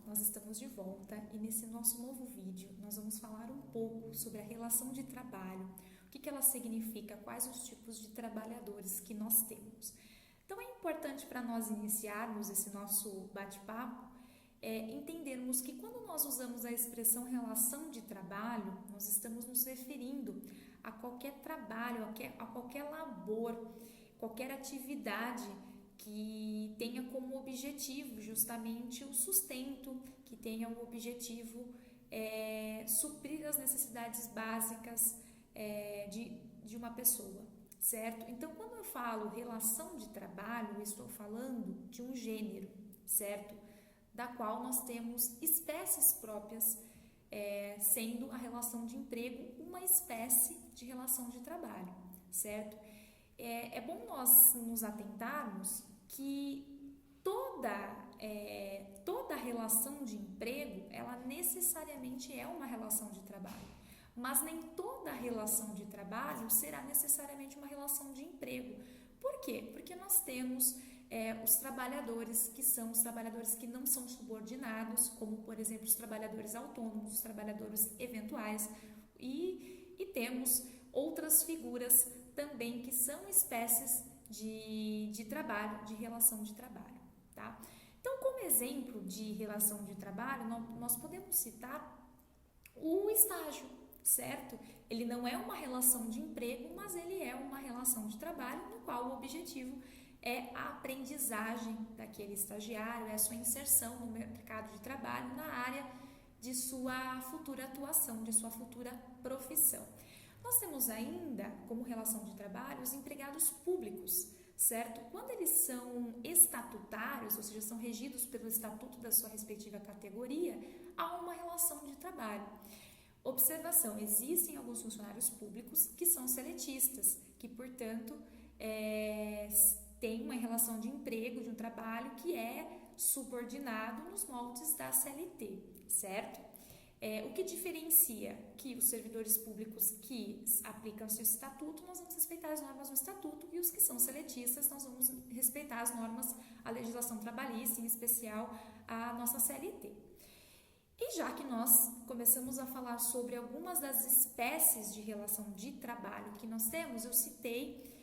nós estamos de volta e nesse nosso novo vídeo nós vamos falar um pouco sobre a relação de trabalho, o que ela significa, quais os tipos de trabalhadores que nós temos. Então é importante para nós iniciarmos esse nosso bate-papo entendermos que quando nós usamos a expressão relação de trabalho, nós estamos nos referindo a qualquer trabalho, a qualquer labor, qualquer atividade que tenha como objetivo justamente o sustento, que tenha o objetivo suprir as necessidades básicas de uma pessoa, certo? Então, quando eu falo relação de trabalho, eu estou falando de um gênero, certo? Da qual nós temos espécies próprias, sendo a relação de emprego uma espécie de relação de trabalho, certo? É bom nós nos atentarmos que toda relação de emprego, ela necessariamente é uma relação de trabalho, mas nem toda relação de trabalho será necessariamente uma relação de emprego. Por quê? Porque nós temos os trabalhadores que são os trabalhadores que não são subordinados, como por exemplo os trabalhadores autônomos, os trabalhadores eventuais, e temos outras figuras também que são espécies de trabalho, de relação de trabalho, tá? Então, como exemplo de relação de trabalho, nós podemos citar o estágio, certo? Ele não é uma relação de emprego, mas ele é uma relação de trabalho no qual o objetivo é a aprendizagem daquele estagiário, é a sua inserção no mercado de trabalho na área de sua futura atuação, de sua futura profissão. Nós temos ainda, como relação de trabalho, os empregados públicos, certo? Quando eles são estatutários, ou seja, são regidos pelo estatuto da sua respectiva categoria, há uma relação de trabalho. Observação, existem alguns funcionários públicos que são seletistas, que, portanto, têm uma relação de emprego, de um trabalho que é subordinado nos moldes da CLT, certo? O que diferencia que os servidores públicos que aplicam seu estatuto, nós vamos respeitar as normas do estatuto, e os que são seletistas, nós vamos respeitar as normas, a legislação trabalhista, em especial a nossa CLT. E já que nós começamos a falar sobre algumas das espécies de relação de trabalho que nós temos, eu citei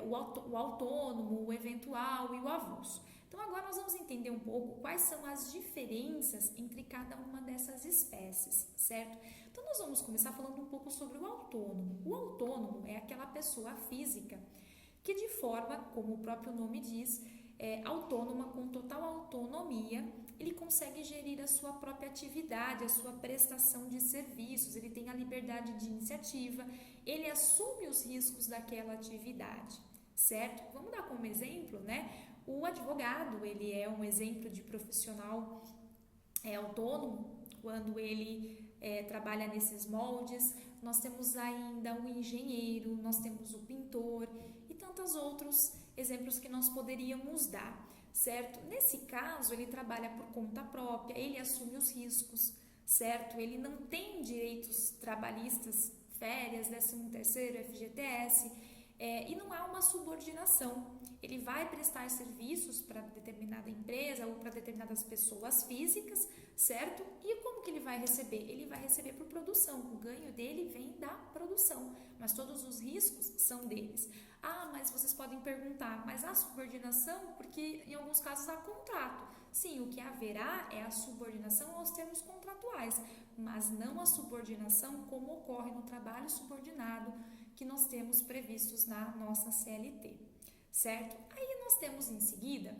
o autônomo, o eventual e o avulso. Então, agora nós vamos entender um pouco quais são as diferenças entre cada uma dessas espécies, certo? Então, nós vamos começar falando um pouco sobre o autônomo. O autônomo é aquela pessoa física que, de forma, como o próprio nome diz, autônoma, com total autonomia, ele consegue gerir a sua própria atividade, a sua prestação de serviços, ele tem a liberdade de iniciativa, ele assume os riscos daquela atividade, certo? Vamos dar como exemplo, né? O advogado, ele é um exemplo de profissional autônomo, quando ele trabalha nesses moldes. Nós temos ainda o engenheiro, nós temos o pintor e tantos outros exemplos que nós poderíamos dar, certo? Nesse caso, ele trabalha por conta própria, ele assume os riscos, certo? Ele não tem direitos trabalhistas, férias, 13º, FGTS, e não há uma subordinação. Ele vai prestar serviços para determinada empresa ou para determinadas pessoas físicas, certo? E como que ele vai receber? Ele vai receber por produção, o ganho dele vem da produção, mas todos os riscos são deles. Ah, mas vocês podem perguntar, mas há subordinação? Porque em alguns casos há contrato. Sim, o que haverá é a subordinação aos termos contratuais, mas não a subordinação como ocorre no trabalho subordinado que nós temos previstos na nossa CLT, certo? Aí nós temos em seguida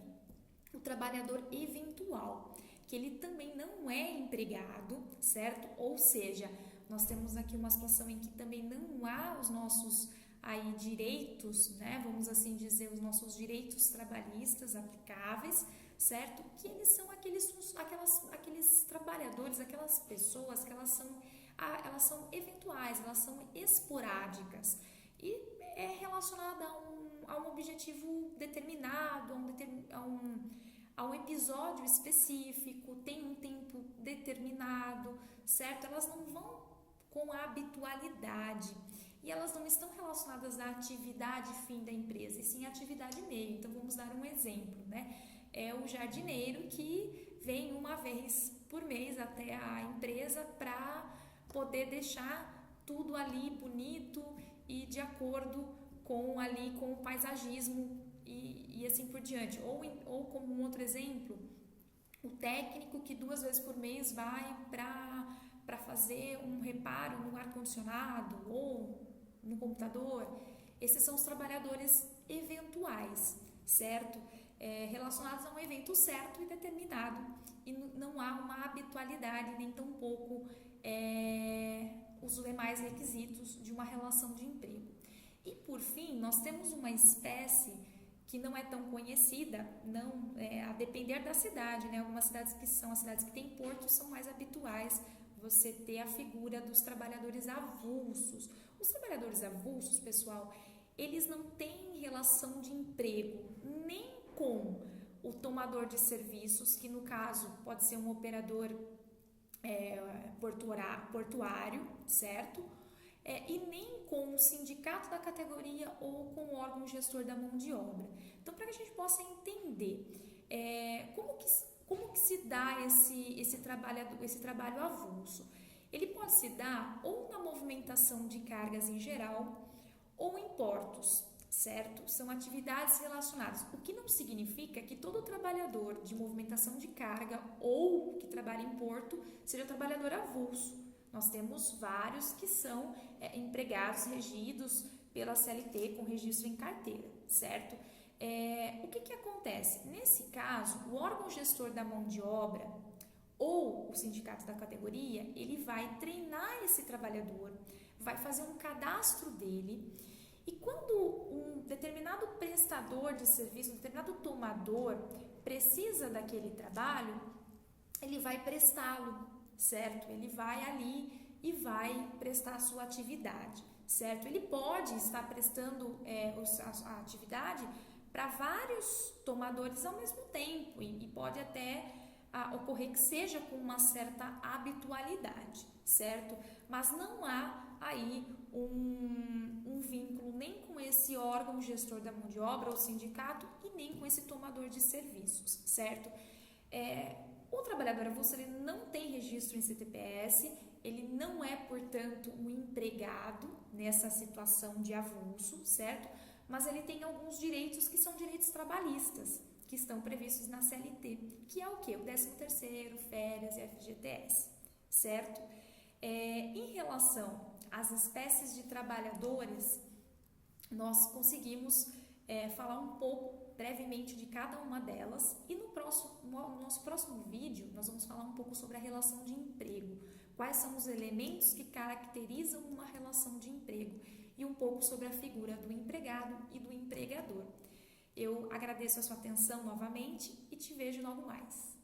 o trabalhador eventual, que ele também não é empregado, certo? Ou seja, nós temos aqui uma situação em que também não há os nossos direitos, né? Vamos assim dizer, os nossos direitos trabalhistas aplicáveis, certo? Que eles são aqueles trabalhadores, aquelas pessoas que elas são eventuais, elas são esporádicas e é relacionada a um objetivo determinado, a um episódio específico, tem um tempo determinado, certo? Elas não vão com a habitualidade e elas não estão relacionadas à atividade fim da empresa, e sim à atividade meio. Então, vamos dar um exemplo, né? É o jardineiro que vem uma vez por mês até a empresa para poder deixar tudo ali bonito e de acordo com o paisagismo e assim por diante. Ou como um outro exemplo, o técnico que 2 vezes por mês vai para fazer um reparo no ar-condicionado ou no computador. Esses são os trabalhadores eventuais, certo? Relacionados a um evento certo e determinado, e não há uma habitualidade, nem tampouco os demais requisitos de uma relação de emprego. E por fim, nós temos uma espécie que não é tão conhecida, a depender da cidade, né? Algumas cidades que são as cidades que têm portos são mais habituais você ter a figura dos trabalhadores avulsos. Os trabalhadores avulsos, pessoal, eles não têm relação de emprego nem com o tomador de serviços, que no caso pode ser um operador portuário, certo? E nem com o sindicato da categoria ou com o órgão gestor da mão de obra. Então, para que a gente possa entender como que se dá esse trabalho avulso, ele pode se dar ou na movimentação de cargas em geral ou em portos, certo? São atividades relacionadas, o que não significa que todo trabalhador de movimentação de carga ou que trabalha em porto seja trabalhador avulso. Nós temos vários que são empregados regidos pela CLT com registro em carteira, certo? O que acontece? Nesse caso, o órgão gestor da mão de obra ou o sindicato da categoria, ele vai treinar esse trabalhador, vai fazer um cadastro dele, e quando um determinado prestador de serviço, um determinado tomador precisa daquele trabalho, ele vai prestá-lo, certo? Ele vai ali e vai prestar a sua atividade, certo? Ele pode estar prestando a atividade para vários tomadores ao mesmo tempo e pode até ocorrer que seja com uma certa habitualidade, certo? Mas não há aí um vínculo nem com esse órgão gestor da mão de obra ou sindicato e nem com esse tomador de serviços, certo? O trabalhador avulso, ele não tem registro em CTPS, ele não é, portanto, um empregado nessa situação de avulso, certo? Mas ele tem alguns direitos que são direitos trabalhistas, que estão previstos na CLT, que é o quê? O 13º, férias e FGTS, certo? Em relação às espécies de trabalhadores, nós conseguimos falar um pouco brevemente de cada uma delas, e no nosso próximo vídeo nós vamos falar um pouco sobre a relação de emprego, quais são os elementos que caracterizam uma relação de emprego e um pouco sobre a figura do empregado e do empregador. Eu agradeço a sua atenção novamente e te vejo logo mais.